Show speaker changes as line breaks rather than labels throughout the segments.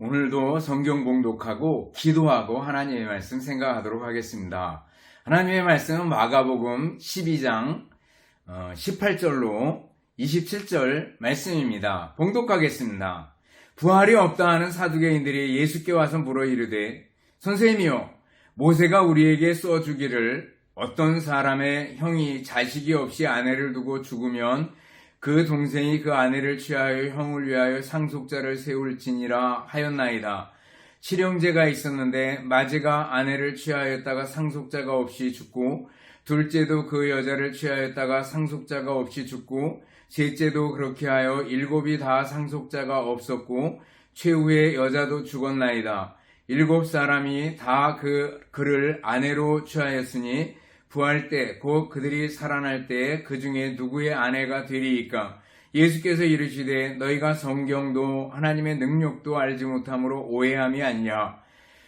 오늘도 성경 봉독하고 기도하고 하나님의 말씀 생각하도록 하겠습니다. 하나님의 말씀은 마가복음 12장 18절로 27절 말씀입니다. 봉독하겠습니다. 부활이 없다 하는 사두개인들이 예수께 와서 물어 이르되 선생님이여, 모세가 우리에게 써주기를 어떤 사람의 형이 자식이 없이 아내를 두고 죽으면 그 동생이 그 아내를 취하여 형을 위하여 상속자를 세울지니라 하였나이다. 칠형제가 있었는데 마제가 아내를 취하였다가 상속자가 없이 죽고, 둘째도 그 여자를 취하였다가 상속자가 없이 죽고, 셋째도 그렇게 하여 일곱이 다 상속자가 없었고, 최후의 여자도 죽었나이다. 7사람이 다 그를 아내로 취하였으니 부활 때 곧 그들이 살아날 때에 그 중에 누구의 아내가 되리이까? 예수께서 이르시되 너희가 성경도 하나님의 능력도 알지 못함으로 오해함이 아니냐.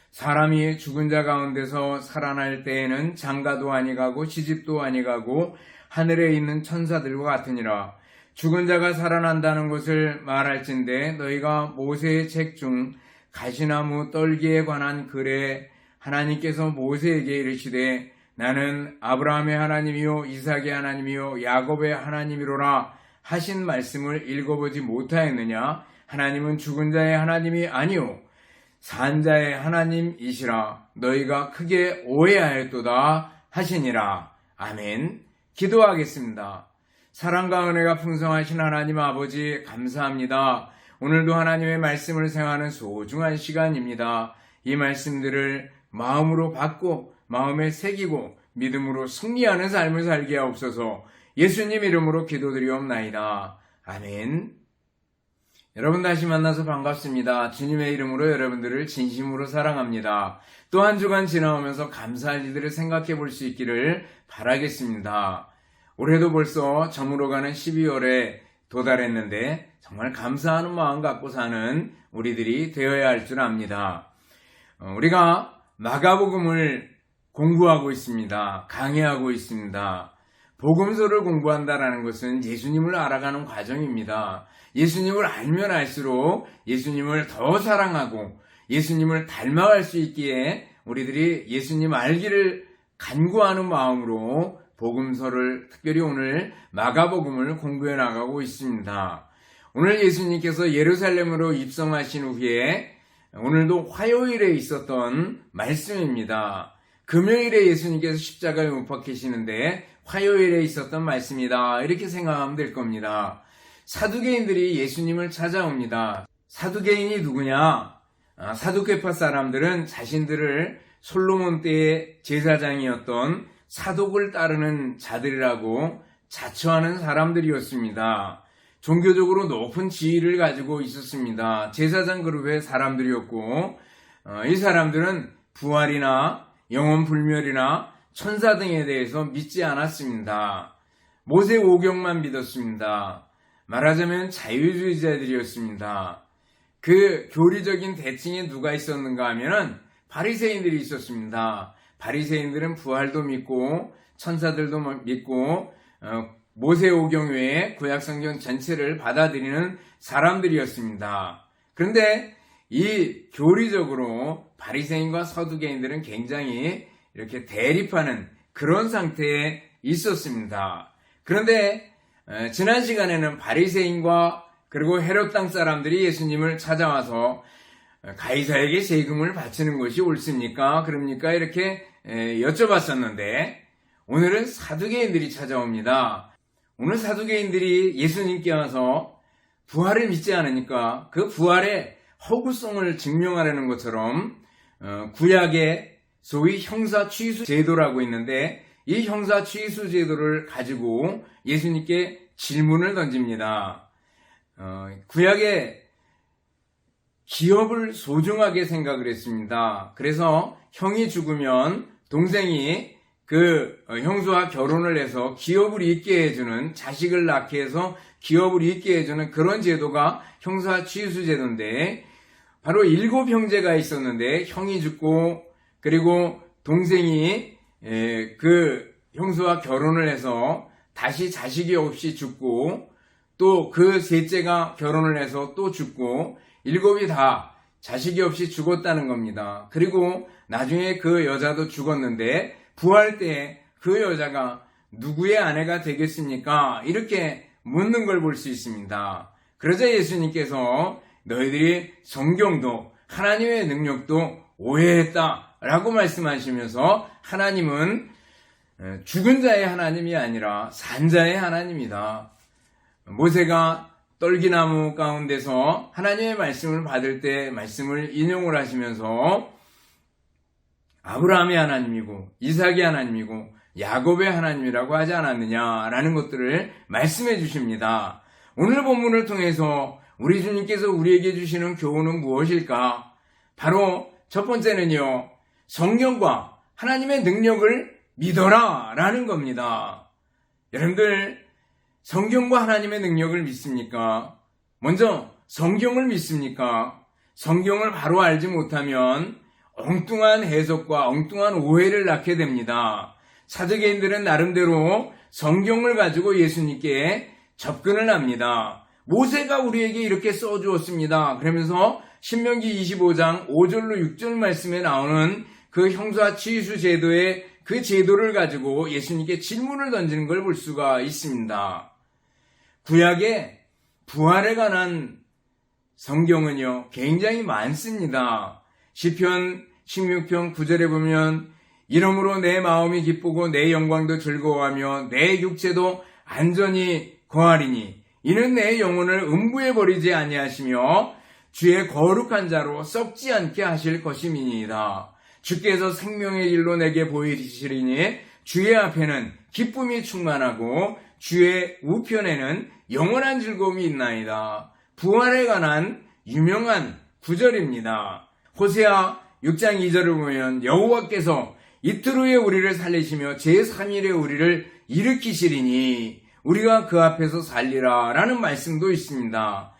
사람이 죽은 자 가운데서 살아날 때에는 장가도 아니가고 시집도 아니가고 하늘에 있는 천사들과 같으니라. 죽은 자가 살아난다는 것을 말할진대 너희가 모세의 책 중 가시나무 떨기에 관한 글에 하나님께서 모세에게 이르시되 나는 아브라함의 하나님이요 이삭의 하나님이요 야곱의 하나님이로라 하신 말씀을 읽어보지 못하였느냐? 하나님은 죽은 자의 하나님이 아니요 산 자의 하나님이시라. 너희가 크게 오해하였도다 하시니라. 아멘. 기도하겠습니다. 사랑과 은혜가 풍성하신 하나님 아버지 감사합니다. 오늘도 하나님의 말씀을 생각하는 소중한 시간입니다. 이 말씀들을 마음으로 받고 마음에 새기고 믿음으로 승리하는 삶을 살게 하옵소서. 예수님 이름으로 기도드리옵나이다. 아멘. 여러분 다시 만나서 반갑습니다. 주님의 이름으로 여러분들을 진심으로 사랑합니다. 또 한 주간 지나오면서 감사할 일들을 생각해 볼 수 있기를 바라겠습니다. 올해도 벌써 저물어가는 12월에 도달했는데 정말 감사하는 마음 갖고 사는 우리들이 되어야 할 줄 압니다. 우리가 마가복음을 공부하고 있습니다. 강의하고 있습니다. 복음서를 공부한다는 것은 예수님을 알아가는 과정입니다. 예수님을 알면 알수록 예수님을 더 사랑하고 예수님을 닮아갈 수 있기에 우리들이 예수님 알기를 간구하는 마음으로 복음서를, 특별히 오늘 마가복음을 공부해 나가고 있습니다. 오늘 예수님께서 예루살렘으로 입성하신 후에 오늘도 화요일에 있었던 말씀입니다. 금요일에 예수님께서 십자가에 못 박히시는데 화요일에 있었던 말씀이다, 이렇게 생각하면 될 겁니다. 사두개인들이 예수님을 찾아옵니다. 사두개인이 누구냐? 사두개파 사람들은 자신들을 솔로몬 때의 제사장이었던 사독을 따르는 자들이라고 자처하는 사람들이었습니다. 종교적으로 높은 지위를 가지고 있었습니다. 제사장 그룹의 사람들이었고, 이 사람들은 부활이나 영원불멸이나 천사 등에 대해서 믿지 않았습니다. 모세 오경만 믿었습니다. 말하자면 자유주의자들이었습니다. 그 교리적인 대칭에 누가 있었는가 하면은 바리새인들이 있었습니다. 바리새인들은 부활도 믿고 천사들도 믿고 모세 오경 외에 구약성경 전체를 받아들이는 사람들이었습니다. 그런데 이 교리적으로 바리새인과 서두개인들은 굉장히 이렇게 대립하는 그런 상태에 있었습니다. 그런데 지난 시간에는 바리새인과 그리고 헤롯 땅 사람들이 예수님을 찾아와서 가이사에게 세금을 바치는 것이 옳습니까? 그럽니까? 이렇게 여쭤봤었는데 오늘은 사두개인들이 찾아옵니다. 오늘 사두개인들이 예수님께 와서 부활을 믿지 않으니까 그 부활의 허구성을 증명하려는 것처럼 구약의 소위 형사취수 제도라고 있는데 이 형사취수 제도를 가지고 예수님께 질문을 던집니다. 구약의 기업을 소중하게 생각을 했습니다. 그래서 형이 죽으면 동생이 그 형수와 결혼을 해서 기업을 잇게 해주는, 자식을 낳게 해서 기업을 잇게 해주는 그런 제도가 형사취수 제도인데, 바로 7형제가 있었는데 형이 죽고 그리고 동생이 그 형수와 결혼을 해서 다시 자식이 없이 죽고, 또 그 셋째가 결혼을 해서 또 죽고, 7이 다 자식이 없이 죽었다는 겁니다. 그리고 나중에 그 여자도 죽었는데 부활 때 그 여자가 누구의 아내가 되겠습니까? 이렇게 묻는 걸 볼 수 있습니다. 그러자 예수님께서 너희들이 성경도 하나님의 능력도 오해했다라고 말씀하시면서 하나님은 죽은 자의 하나님이 아니라 산 자의 하나님이다. 모세가 떨기나무 가운데서 하나님의 말씀을 받을 때 말씀을 인용을 하시면서 아브라함의 하나님이고 이삭의 하나님이고 야곱의 하나님이라고 하지 않았느냐라는 것들을 말씀해 주십니다. 오늘 본문을 통해서 우리 주님께서 우리에게 주시는 교훈은 무엇일까? 바로 첫 번째는요, 성경과 하나님의 능력을 믿어라 라는 겁니다. 여러분들 성경과 하나님의 능력을 믿습니까? 먼저 성경을 믿습니까? 성경을 바로 알지 못하면 엉뚱한 해석과 엉뚱한 오해를 낳게 됩니다. 사두개인들은 나름대로 성경을 가지고 예수님께 접근을 합니다. 모세가 우리에게 이렇게 써주었습니다. 그러면서 신명기 25장 5절로 6절 말씀에 나오는 그 형사 치수 제도의 그 제도를 가지고 예수님께 질문을 던지는 걸 볼 수가 있습니다. 구약에 부활에 관한 성경은요, 굉장히 많습니다. 시편 16편 9절에 보면 이러므로 내 마음이 기쁘고 내 영광도 즐거워하며 내 육체도 안전히 거하리니 이는 내 영혼을 음부에 버리지 아니하시며 주의 거룩한 자로 썩지 않게 하실 것임이니이다. 주께서 생명의 길로 내게 보이시리니 주의 앞에는 기쁨이 충만하고 주의 우편에는 영원한 즐거움이 있나이다. 부활에 관한 유명한 구절입니다. 호세아 6장 2절을 보면 여호와께서 이틀 후에 우리를 살리시며 제3일에 우리를 일으키시리니 우리가 그 앞에서 살리라 라는 말씀도 있습니다.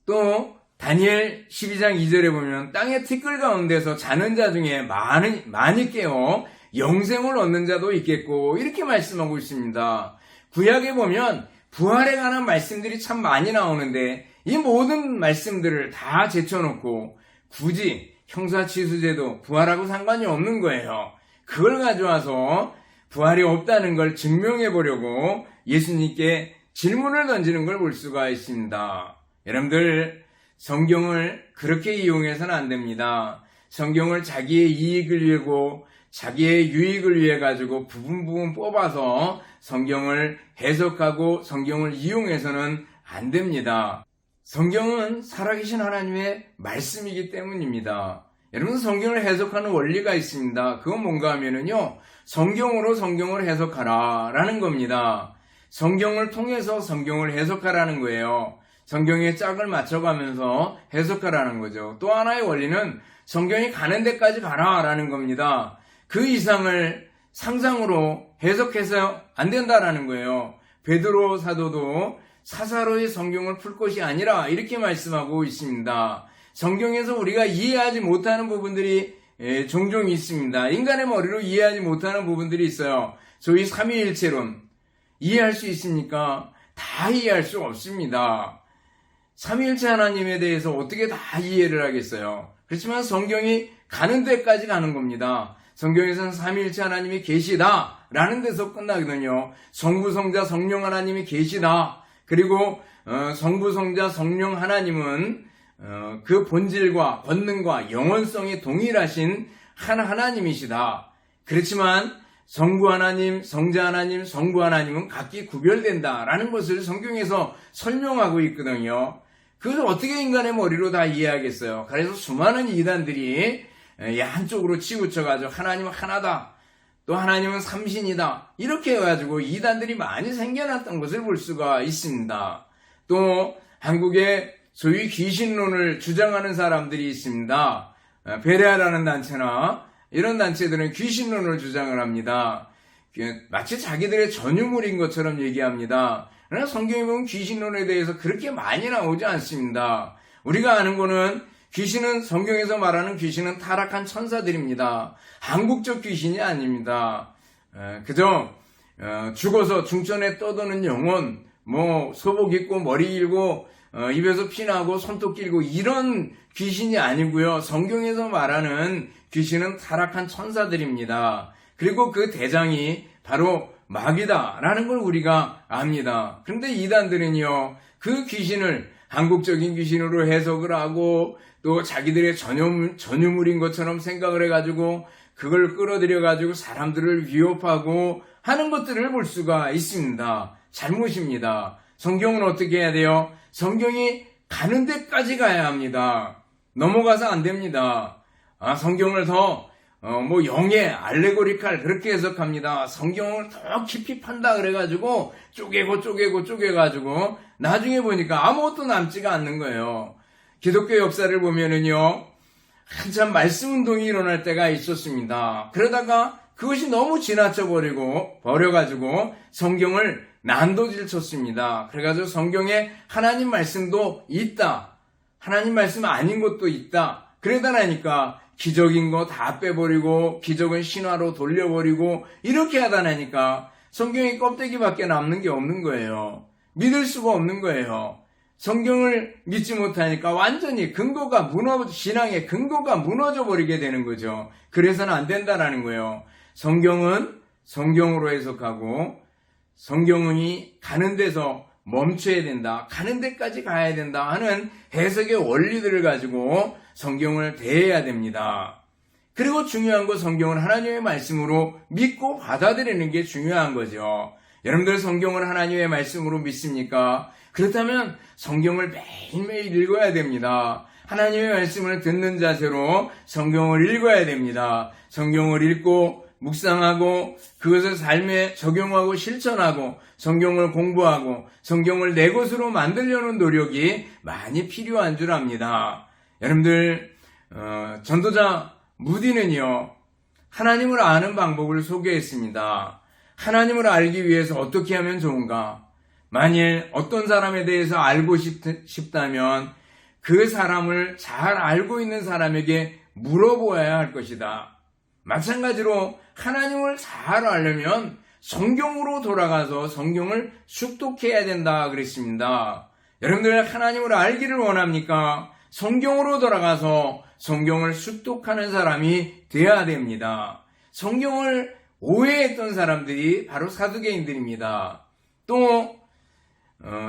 또 다니엘 12장 2절에 보면 땅의 티끌 가운데서 자는 자 중에 많이 깨어 영생을 얻는 자도 있겠고 이렇게 말씀하고 있습니다. 구약에 보면 부활에 관한 말씀들이 참 많이 나오는데 이 모든 말씀들을 다 제쳐놓고 굳이 형사치수제도 부활하고 상관이 없는 거예요. 그걸 가져와서 부활이 없다는 걸 증명해 보려고 예수님께 질문을 던지는 걸 볼 수가 있습니다. 여러분들 성경을 그렇게 이용해서는 안 됩니다. 성경을 자기의 이익을 위하고 자기의 유익을 위해 가지고 부분 뽑아서 성경을 해석하고 성경을 이용해서는 안 됩니다. 성경은 살아계신 하나님의 말씀이기 때문입니다. 여러분 성경을 해석하는 원리가 있습니다. 그건 뭔가 하면은요, 성경으로 성경을 해석하라 라는 겁니다. 성경을 통해서 성경을 해석하라는 거예요. 성경의 짝을 맞춰가면서 해석하라는 거죠. 또 하나의 원리는 성경이 가는 데까지 가라 라는 겁니다. 그 이상을 상상으로 해석해서 안 된다라는 거예요. 베드로 사도도 사사로이 성경을 풀 것이 아니라 이렇게 말씀하고 있습니다. 성경에서 우리가 이해하지 못하는 부분들이 종종 있습니다. 인간의 머리로 이해하지 못하는 부분들이 있어요. 소위 삼위일체론. 이해할 수 있습니까? 다 이해할 수 없습니다. 삼위일체 하나님에 대해서 어떻게 다 이해를 하겠어요? 그렇지만 성경이 가는 데까지 가는 겁니다. 성경에서는 삼위일체 하나님이 계시다 라는 데서 끝나거든요. 성부, 성자, 성령 하나님이 계시다. 그리고 성부, 성자, 성령 하나님은 그 본질과 권능과 영원성이 동일하신 한 하나님이시다. 그렇지만 성부 하나님, 성자 하나님, 성부 하나님은 각기 구별된다라는 것을 성경에서 설명하고 있거든요. 그것을 어떻게 인간의 머리로 다 이해하겠어요? 그래서 수많은 이단들이 한쪽으로 치우쳐가지고 하나님은 하나다, 또 하나님은 삼신이다, 이렇게 해가지고 이단들이 많이 생겨났던 것을 볼 수가 있습니다. 또 한국에 소위 귀신론을 주장하는 사람들이 있습니다. 베레아라는 단체나 이런 단체들은 귀신론을 주장을 합니다. 마치 자기들의 전유물인 것처럼 얘기합니다. 그러나 성경에 보면 귀신론에 대해서 그렇게 많이 나오지 않습니다. 우리가 아는 거는 귀신은, 성경에서 말하는 귀신은 타락한 천사들입니다. 한국적 귀신이 아닙니다. 그저 죽어서 중천에 떠도는 영혼, 소복 입고 머리 길고 입에서 피나고 손톱 길고 이런 귀신이 아니고요. 성경에서 말하는 귀신은 타락한 천사들입니다. 그리고 그 대장이 바로 마귀다라는 걸 우리가 압니다. 그런데 이단들은요, 그 귀신을 한국적인 귀신으로 해석을 하고 또 자기들의 전유물인 것처럼 생각을 해가지고 그걸 끌어들여가지고 사람들을 위협하고 하는 것들을 볼 수가 있습니다. 잘못입니다. 성경은 어떻게 해야 돼요? 성경이 가는 데까지 가야 합니다. 넘어가서 안 됩니다. 성경을 더 영의 알레고리칼 그렇게 해석합니다. 성경을 더 깊이 판다 그래가지고 쪼개가지고 나중에 보니까 아무것도 남지가 않는 거예요. 기독교 역사를 보면은요, 한참 말씀 운동이 일어날 때가 있었습니다. 그러다가 그것이 너무 버려가지고 성경을 난도질 쳤습니다. 그래가지고 성경에 하나님 말씀도 있다, 하나님 말씀 아닌 것도 있다, 그러다 나니까 기적인 거 다 빼버리고 기적은 신화로 돌려버리고 이렇게 하다 나니까 성경의 껍데기밖에 남는 게 없는 거예요. 믿을 수가 없는 거예요. 성경을 믿지 못하니까 완전히 신앙의 근거가 무너져 버리게 되는 거죠. 그래서는 안 된다라는 거예요. 성경은 성경으로 해석하고 성경이 가는 데서 멈춰야 된다, 가는 데까지 가야 된다 하는 해석의 원리들을 가지고 성경을 대해야 됩니다. 그리고 중요한 건 성경을 하나님의 말씀으로 믿고 받아들이는 게 중요한 거죠. 여러분들 성경을 하나님의 말씀으로 믿습니까? 그렇다면 성경을 매일매일 읽어야 됩니다. 하나님의 말씀을 듣는 자세로 성경을 읽어야 됩니다. 성경을 읽고 묵상하고 그것을 삶에 적용하고 실천하고 성경을 공부하고 성경을 내 것으로 만들려는 노력이 많이 필요한 줄 압니다. 여러분들 전도자 무디는요, 하나님을 아는 방법을 소개했습니다. 하나님을 알기 위해서 어떻게 하면 좋은가? 만일 어떤 사람에 대해서 알고 싶다면 그 사람을 잘 알고 있는 사람에게 물어보아야 할 것이다. 마찬가지로 하나님을 잘 알려면 성경으로 돌아가서 성경을 숙독해야 된다 그랬습니다. 여러분들 하나님을 알기를 원합니까? 성경으로 돌아가서 성경을 숙독하는 사람이 되어야 됩니다. 성경을 오해했던 사람들이 바로 사두개인들입니다. 또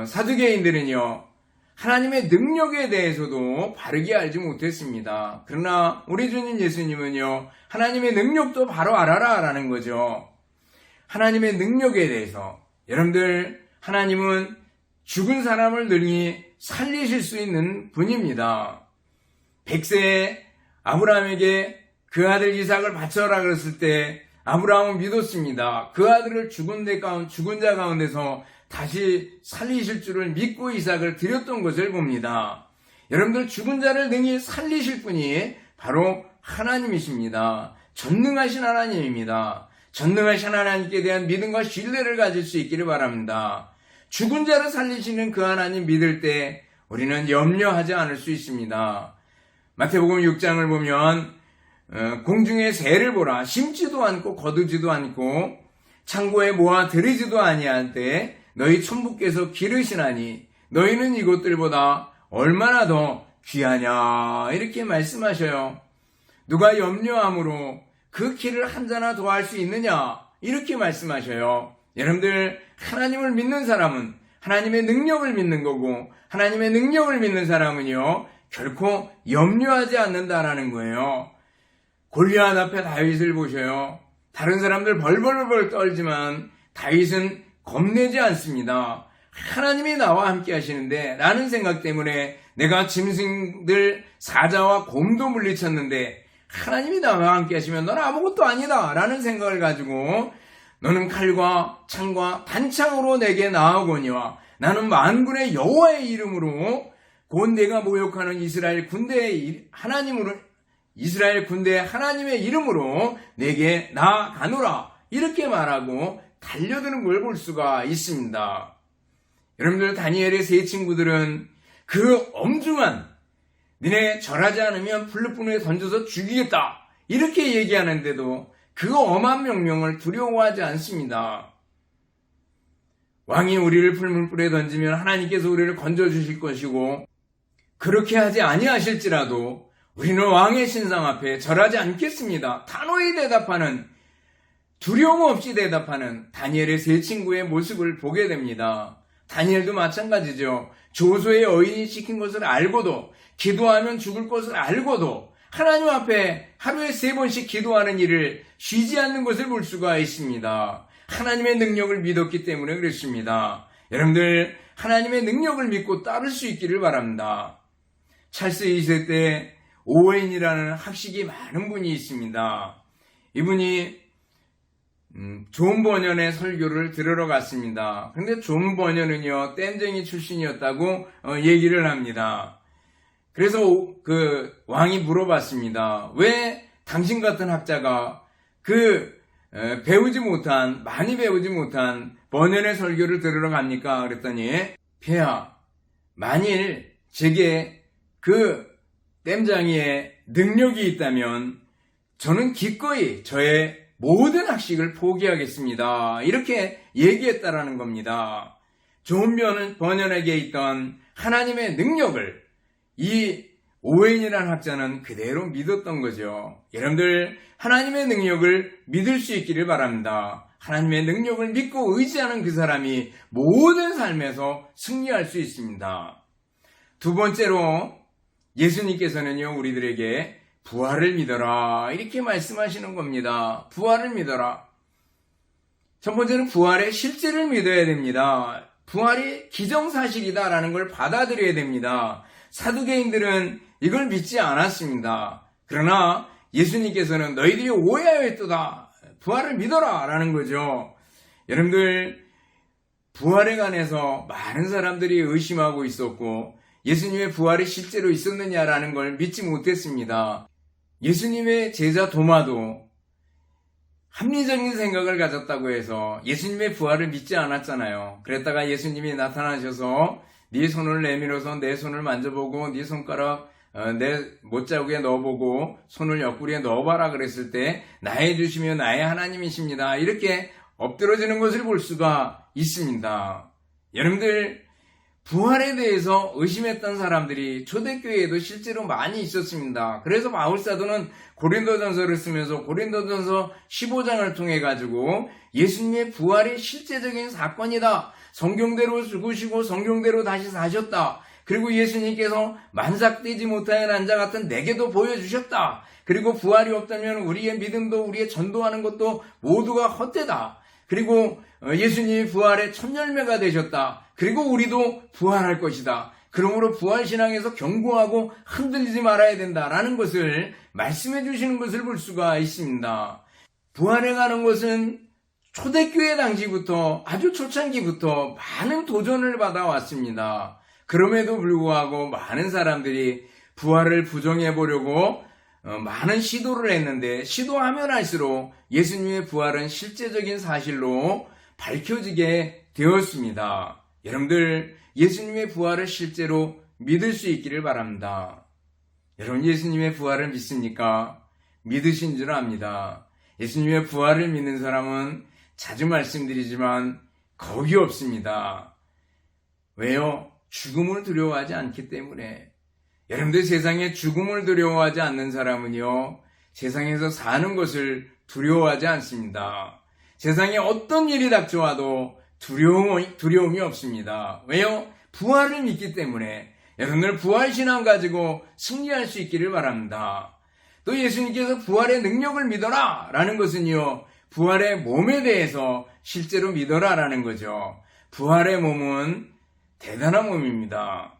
사두개인들은요, 하나님의 능력에 대해서도 바르게 알지 못했습니다. 그러나 우리 주님 예수님은요, 하나님의 능력도 바로 알아라 라는 거죠. 하나님의 능력에 대해서, 여러분들 하나님은 죽은 사람을 능히 살리실 수 있는 분입니다. 100세에 아브라함에게 그 아들 이삭을 바쳐라 그랬을 때 아브라함은 믿었습니다. 그 아들을 죽은 자 가운데서 다시 살리실 줄을 믿고 이삭을 드렸던 것을 봅니다. 여러분들 죽은 자를 능히 살리실 분이 바로 하나님이십니다. 전능하신 하나님입니다. 전능하신 하나님께 대한 믿음과 신뢰를 가질 수 있기를 바랍니다. 죽은 자를 살리시는 그 하나님 믿을 때 우리는 염려하지 않을 수 있습니다. 마태복음 6장을 보면 공중의 새를 보라, 심지도 않고 거두지도 않고 창고에 모아 들이지도 아니할 때 너희 천부께서 기르시나니 너희는 이것들보다 얼마나 더 귀하냐, 이렇게 말씀하셔요. 누가 염려함으로 그 길을 한자나 더할 수 있느냐, 이렇게 말씀하셔요. 여러분들 하나님을 믿는 사람은 하나님의 능력을 믿는 거고, 하나님의 능력을 믿는 사람은요 결코 염려하지 않는다라는 거예요. 골리앗 앞에 다윗을 보셔요. 다른 사람들 벌벌벌 떨지만 다윗은 겁내지 않습니다. 하나님이 나와 함께 하시는데, 라는 생각 때문에 내가 짐승들 사자와 곰도 물리쳤는데 하나님이 나와 함께 하시면 넌 아무것도 아니다 라는 생각을 가지고 너는 칼과 창과 단창으로 내게 나아오거니와 나는 만군의 여호와의 이름으로 곧 내가 모욕하는 이스라엘 군대의 하나님의 이름으로 내게 나아가노라, 이렇게 말하고 달려드는 걸 볼 수가 있습니다. 여러분들 다니엘의 세 친구들은 그 엄중한 니네 절하지 않으면 풀무불에 던져서 죽이겠다 이렇게 얘기하는데도 그 엄한 명령을 두려워하지 않습니다. 왕이 우리를 풀물불에 던지면 하나님께서 우리를 건져주실 것이고, 그렇게 하지 아니하실지라도 우리는 왕의 신상 앞에 절하지 않겠습니다. 단호히 대답하는, 두려움 없이 대답하는 다니엘의 세 친구의 모습을 보게 됩니다. 다니엘도 마찬가지죠. 조소의 어인이 시킨 것을 알고도, 기도하면 죽을 것을 알고도 하나님 앞에 하루에 3번씩 기도하는 일을 쉬지 않는 것을 볼 수가 있습니다. 하나님의 능력을 믿었기 때문에 그렇습니다. 여러분들, 하나님의 능력을 믿고 따를 수 있기를 바랍니다. 찰스 2세 때 오웬이라는 학식이 많은 분이 있습니다. 이분이 존 버년의 설교를 들으러 갔습니다. 근데 존 버년은요, 땜쟁이 출신이었다고 얘기를 합니다. 그래서 그 왕이 물어봤습니다. 왜 당신 같은 학자가 많이 배우지 못한 버년의 설교를 들으러 갑니까? 그랬더니, 폐하, 만일 제게 그 땜장이의 능력이 있다면 저는 기꺼이 저의 모든 학식을 포기하겠습니다. 이렇게 얘기했다라는 겁니다. 존 버년에게 있던 하나님의 능력을 이 오웬이라는 학자는 그대로 믿었던 거죠. 여러분들, 하나님의 능력을 믿을 수 있기를 바랍니다. 하나님의 능력을 믿고 의지하는 그 사람이 모든 삶에서 승리할 수 있습니다. 두 번째로, 예수님께서는요, 우리들에게 부활을 믿어라, 이렇게 말씀하시는 겁니다. 부활을 믿어라. 첫 번째는 부활의 실제를 믿어야 됩니다. 부활이 기정사실이다라는 걸 받아들여야 됩니다. 사두개인들은 이걸 믿지 않았습니다. 그러나 예수님께서는 너희들이 오해하였도다, 부활을 믿어라 라는 거죠. 여러분들, 부활에 관해서 많은 사람들이 의심하고 있었고, 예수님의 부활이 실제로 있었느냐라는 걸 믿지 못했습니다. 예수님의 제자 도마도 합리적인 생각을 가졌다고 해서 예수님의 부활을 믿지 않았잖아요. 그랬다가 예수님이 나타나셔서 네 손을 내밀어서 내 손을 만져보고 네 손가락 내 못자국에 넣어보고 손을 옆구리에 넣어봐라 그랬을 때 나의 주시며 나의 하나님이십니다, 이렇게 엎드러지는 것을 볼 수가 있습니다. 여러분들, 부활에 대해서 의심했던 사람들이 초대교회에도 실제로 많이 있었습니다. 그래서 바울사도는 고린도전서를 쓰면서 고린도전서 15장을 통해 가지고 예수님의 부활이 실제적인 사건이다, 성경대로 죽으시고 성경대로 다시 사셨다, 그리고 예수님께서 만삭되지 못하여 난 자 같은 내게도 보여주셨다, 그리고 부활이 없다면 우리의 믿음도 우리의 전도하는 것도 모두가 헛되다, 그리고 예수님이 부활의 첫 열매가 되셨다, 그리고 우리도 부활할 것이다, 그러므로 부활신앙에서 견고하고 흔들리지 말아야 된다라는 것을 말씀해 주시는 것을 볼 수가 있습니다. 부활에 가는 것은 초대교회 당시부터, 아주 초창기부터 많은 도전을 받아왔습니다. 그럼에도 불구하고 많은 사람들이 부활을 부정해 보려고 많은 시도를 했는데, 시도하면 할수록 예수님의 부활은 실제적인 사실로 밝혀지게 되었습니다. 여러분들, 예수님의 부활을 실제로 믿을 수 있기를 바랍니다. 여러분, 예수님의 부활을 믿습니까? 믿으신 줄 압니다. 예수님의 부활을 믿는 사람은 자주 말씀드리지만 겁이 없습니다. 왜요? 죽음을 두려워하지 않기 때문에. 여러분들, 세상에 죽음을 두려워하지 않는 사람은요, 세상에서 사는 것을 두려워하지 않습니다. 세상에 어떤 일이 닥쳐와도 두려움이 없습니다. 왜요? 부활을 믿기 때문에. 여러분들, 부활신앙 가지고 승리할 수 있기를 바랍니다. 또 예수님께서 부활의 능력을 믿어라 라는 것은요, 부활의 몸에 대해서 실제로 믿어라 라는 거죠. 부활의 몸은 대단한 몸입니다.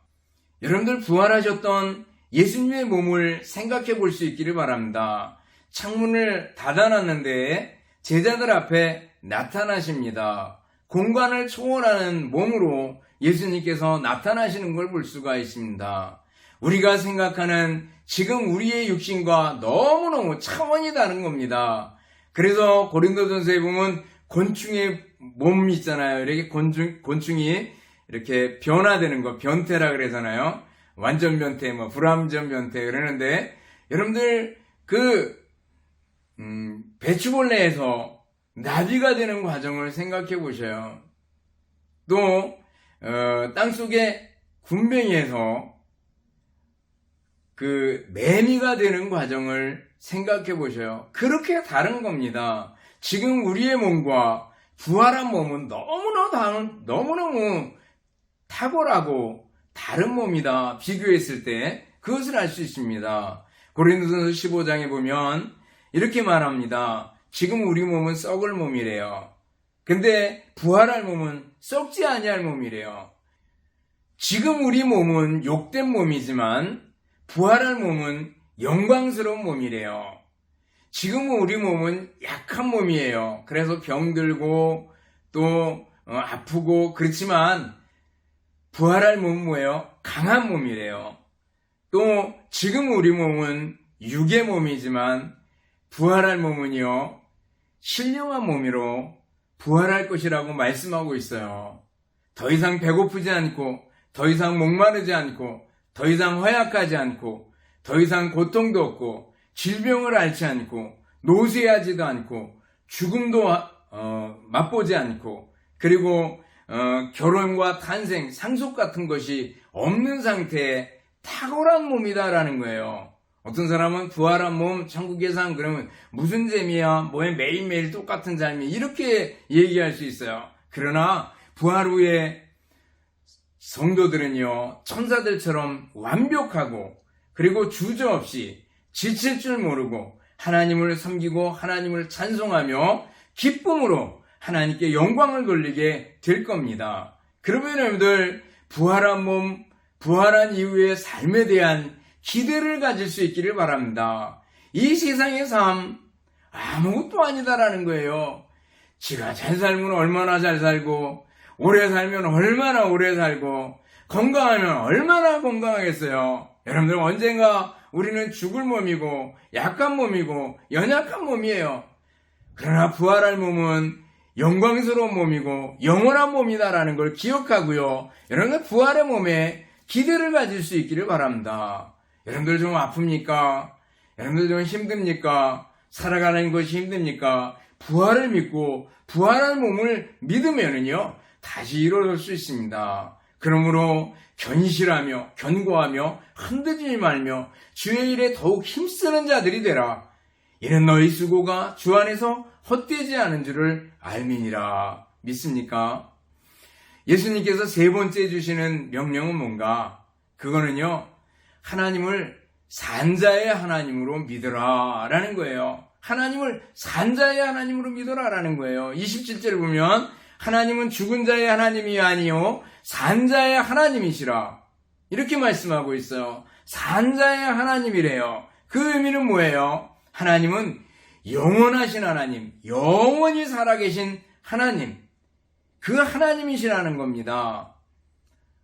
여러분들, 부활하셨던 예수님의 몸을 생각해 볼 수 있기를 바랍니다. 창문을 닫아놨는데 제자들 앞에 나타나십니다. 공간을 초월하는 몸으로 예수님께서 나타나시는 걸 볼 수가 있습니다. 우리가 생각하는 지금 우리의 육신과 너무너무 차원이 다른 겁니다. 그래서 고린도전서에 보면 곤충의 몸이 있잖아요. 이렇게 곤충이 이렇게 변화되는 거, 변태라 그러잖아요. 완전 변태, 불완전 변태 그러는데, 여러분들, 배추벌레에서 나비가 되는 과정을 생각해 보셔요. 또 땅속에 군뱅이에서 그 매미가 되는 과정을 생각해 보셔요. 그렇게 다른 겁니다. 지금 우리의 몸과 부활한 몸은 너무너무 탁월하고 다른 몸이다. 비교했을 때 그것을 알 수 있습니다. 고린도전서 15장에 보면 이렇게 말합니다. 지금 우리 몸은 썩을 몸이래요. 근데 부활할 몸은 썩지 아니할 몸이래요. 지금 우리 몸은 욕된 몸이지만 부활할 몸은 영광스러운 몸이래요. 지금 우리 몸은 약한 몸이에요. 그래서 병들고 또 아프고 그렇지만 부활할 몸은 뭐예요? 강한 몸이래요. 또 지금 우리 몸은 육의 몸이지만 부활할 몸은요, 신령한 몸으로 부활할 것이라고 말씀하고 있어요. 더 이상 배고프지 않고, 더 이상 목마르지 않고, 더 이상 허약하지 않고, 더 이상 고통도 없고, 질병을 앓지 않고, 노쇠하지도 않고, 죽음도 맛보지 않고, 그리고 결혼과 탄생, 상속 같은 것이 없는 상태의 탁월한 몸이다라는 거예요. 어떤 사람은 부활한 몸, 천국의 상, 그러면 무슨 재미야? 뭐에 매일매일 똑같은 삶이 이렇게 얘기할 수 있어요. 그러나 부활 후에 성도들은요, 천사들처럼 완벽하고 그리고 주저없이 지칠 줄 모르고 하나님을 섬기고 하나님을 찬송하며 기쁨으로 하나님께 영광을 돌리게 될 겁니다. 그러면 여러분들 부활한 몸, 부활한 이후의 삶에 대한 기대를 가질 수 있기를 바랍니다. 이 세상의 삶 아무것도 아니다라는 거예요. 지가 잘 살면 얼마나 잘 살고 오래 살면 얼마나 오래 살고 건강하면 얼마나 건강하겠어요. 여러분들 언젠가 우리는 죽을 몸이고 약한 몸이고 연약한 몸이에요. 그러나 부활할 몸은 영광스러운 몸이고 영원한 몸이다라는 걸 기억하고요. 여러분들 부활의 몸에 기대를 가질 수 있기를 바랍니다. 여러분들 좀 아픕니까? 여러분들 좀 힘듭니까? 살아가는 것이 힘듭니까? 부활을 믿고 부활할 몸을 믿으면은요 다시 일어설 수 있습니다. 그러므로 견실하며 견고하며 흔들리지 말며 주의 일에 더욱 힘쓰는 자들이 되라. 이는 너희 수고가 주 안에서 헛되지 않은 줄을 알미니라. 믿습니까? 예수님께서 세 번째 주시는 명령은 뭔가? 그거는요, 하나님을 산자의 하나님으로 믿으라 라는 거예요. 하나님을 산자의 하나님으로 믿어라 라는 거예요. 27절을 보면 하나님은 죽은 자의 하나님이 아니요 산자의 하나님이시라 이렇게 말씀하고 있어요. 산자의 하나님이래요. 그 의미는 뭐예요? 하나님은 영원하신 하나님, 영원히 살아계신 하나님, 그 하나님이시라는 겁니다.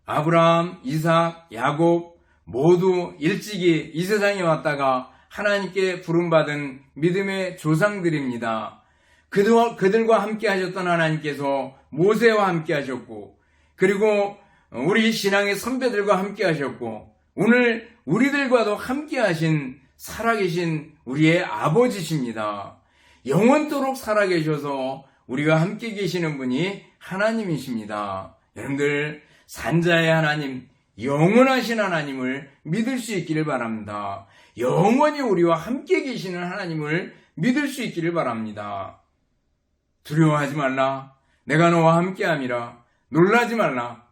아브라함, 이삭, 야곱 모두 일찍이 이 세상에 왔다가 하나님께 부름받은 믿음의 조상들입니다. 그들과 함께 하셨던 하나님께서 모세와 함께 하셨고, 그리고 우리 신앙의 선배들과 함께 하셨고, 오늘 우리들과도 함께 하신 살아계신 우리의 아버지십니다. 영원토록 살아계셔서 우리가 함께 계시는 분이 하나님이십니다. 여러분들 산자의 하나님, 영원하신 하나님을 믿을 수 있기를 바랍니다. 영원히 우리와 함께 계시는 하나님을 믿을 수 있기를 바랍니다. 두려워하지 말라. 내가 너와 함께함이라. 놀라지 말라.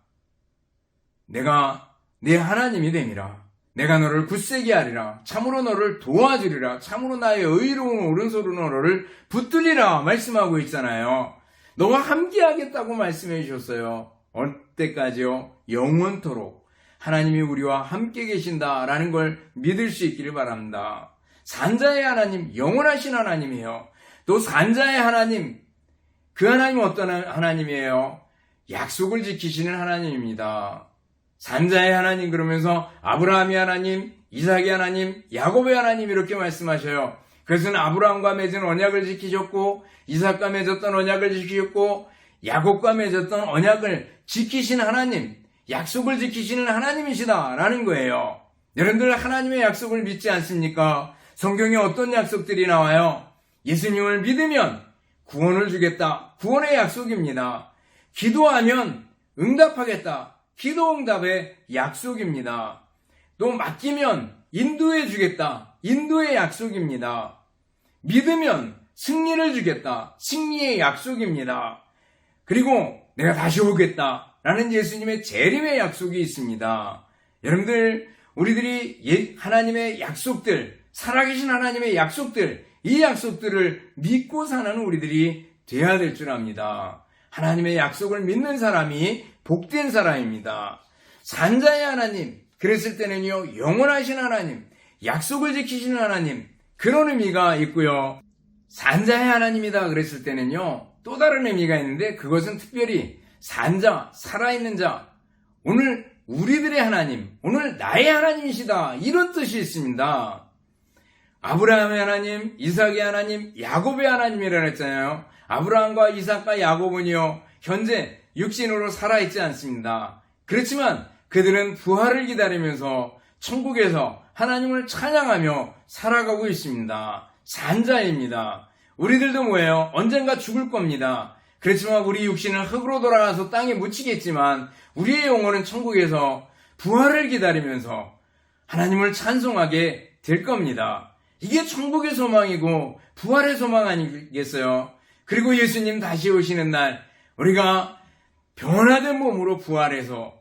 내가 네 하나님이 됨이라. 내가 너를 굳세게 하리라. 참으로 너를 도와주리라. 참으로 나의 의로운 오른손으로 너를 붙들리라 말씀하고 있잖아요. 너와 함께 하겠다고 말씀해 주셨어요. 언제까지요? 영원토록 하나님이 우리와 함께 계신다라는 걸 믿을 수 있기를 바랍니다. 산자의 하나님, 영원하신 하나님이에요. 또 산자의 하나님, 그 하나님은 어떤 하나님이에요? 약속을 지키시는 하나님입니다. 산자의 하나님 그러면서 아브라함의 하나님, 이삭의 하나님, 야곱의 하나님 이렇게 말씀하셔요. 그것은 아브라함과 맺은 언약을 지키셨고 이삭과 맺었던 언약을 지키셨고 야곱과 맺었던 언약을 지키신 하나님, 약속을 지키시는 하나님이시다라는 거예요. 여러분들 하나님의 약속을 믿지 않습니까? 성경에 어떤 약속들이 나와요? 예수님을 믿으면 구원을 주겠다. 구원의 약속입니다. 기도하면 응답하겠다. 기도 응답의 약속입니다. 또 맡기면 인도해 주겠다. 인도의 약속입니다. 믿으면 승리를 주겠다. 승리의 약속입니다. 그리고 내가 다시 오겠다. 라는 예수님의 재림의 약속이 있습니다. 여러분들, 우리들이 하나님의 약속들, 살아계신 하나님의 약속들, 이 약속들을 믿고 사는 우리들이 되어야 될 줄 압니다. 하나님의 약속을 믿는 사람이 복된 사람입니다. 산자의 하나님, 그랬을 때는요, 영원하신 하나님, 약속을 지키시는 하나님, 그런 의미가 있고요. 산자의 하나님이다 그랬을 때는요, 또 다른 의미가 있는데, 그것은 특별히 산자, 살아있는 자, 오늘 우리들의 하나님, 오늘 나의 하나님이시다, 이런 뜻이 있습니다. 아브라함의 하나님, 이삭의 하나님, 야곱의 하나님이라 했잖아요. 아브라함과 이삭과 야곱은요, 현재 육신으로 살아있지 않습니다. 그렇지만 그들은 부활을 기다리면서 천국에서 하나님을 찬양하며 살아가고 있습니다. 산자입니다. 우리들도 뭐예요? 언젠가 죽을 겁니다. 그렇지만 우리 육신은 흙으로 돌아가서 땅에 묻히겠지만 우리의 영혼은 천국에서 부활을 기다리면서 하나님을 찬송하게 될 겁니다. 이게 천국의 소망이고 부활의 소망 아니겠어요? 그리고 예수님 다시 오시는 날 우리가 변화된 몸으로 부활해서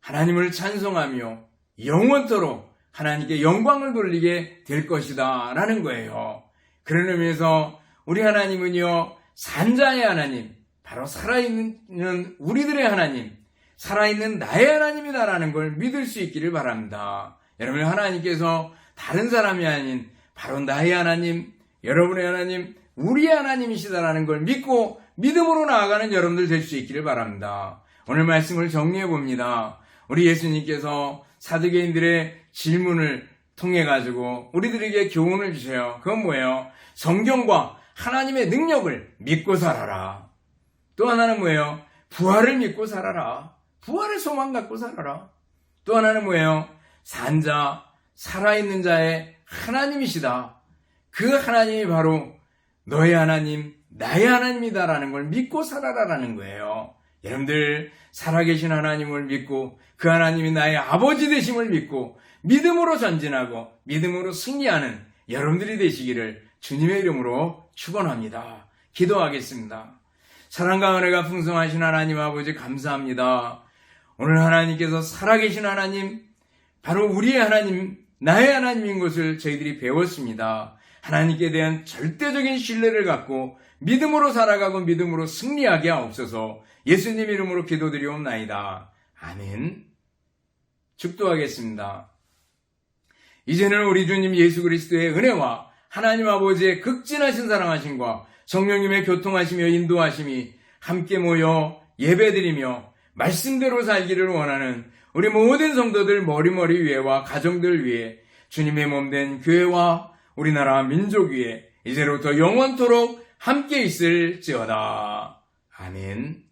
하나님을 찬송하며 영원토록 하나님께 영광을 돌리게 될 것이다 라는 거예요. 그런 의미에서 우리 하나님은요, 산자의 하나님, 바로 살아있는 우리들의 하나님, 살아있는 나의 하나님이다라는 걸 믿을 수 있기를 바랍니다. 여러분, 하나님께서 다른 사람이 아닌 바로 나의 하나님, 여러분의 하나님, 우리의 하나님이시다라는 걸 믿고 믿음으로 나아가는 여러분들 될 수 있기를 바랍니다. 오늘 말씀을 정리해 봅니다. 우리 예수님께서 사두개인들의 질문을 통해 가지고 우리들에게 교훈을 주세요. 그건 뭐예요? 성경과 하나님의 능력을 믿고 살아라. 또 하나는 뭐예요? 부활을 믿고 살아라. 부활의 소망 갖고 살아라. 또 하나는 뭐예요? 산자, 살아있는 자의 하나님이시다. 그 하나님이 바로 너의 하나님, 나의 하나님이다라는 걸 믿고 살아라라는 거예요. 여러분들, 살아계신 하나님을 믿고 그 하나님이 나의 아버지 되심을 믿고 믿음으로 전진하고 믿음으로 승리하는 여러분들이 되시기를 주님의 이름으로 축원합니다. 기도하겠습니다. 사랑과 은혜가 풍성하신 하나님 아버지 감사합니다. 오늘 하나님께서 살아계신 하나님, 바로 우리의 하나님, 나의 하나님인 것을 저희들이 배웠습니다. 하나님께 대한 절대적인 신뢰를 갖고 믿음으로 살아가고 믿음으로 승리하게 하옵소서. 예수님 이름으로 기도드리옵나이다. 아멘. 축도하겠습니다. 이제는 우리 주님 예수 그리스도의 은혜와 하나님 아버지의 극진하신 사랑하심과 성령님의 교통하시며 인도하심이 함께 모여 예배드리며 말씀대로 살기를 원하는 우리 모든 성도들 머리머리 위에와 가정들 위에 주님의 몸된 교회와 우리나라 민족 위에 이제로부터 영원토록 함께 있을지어다. 아멘.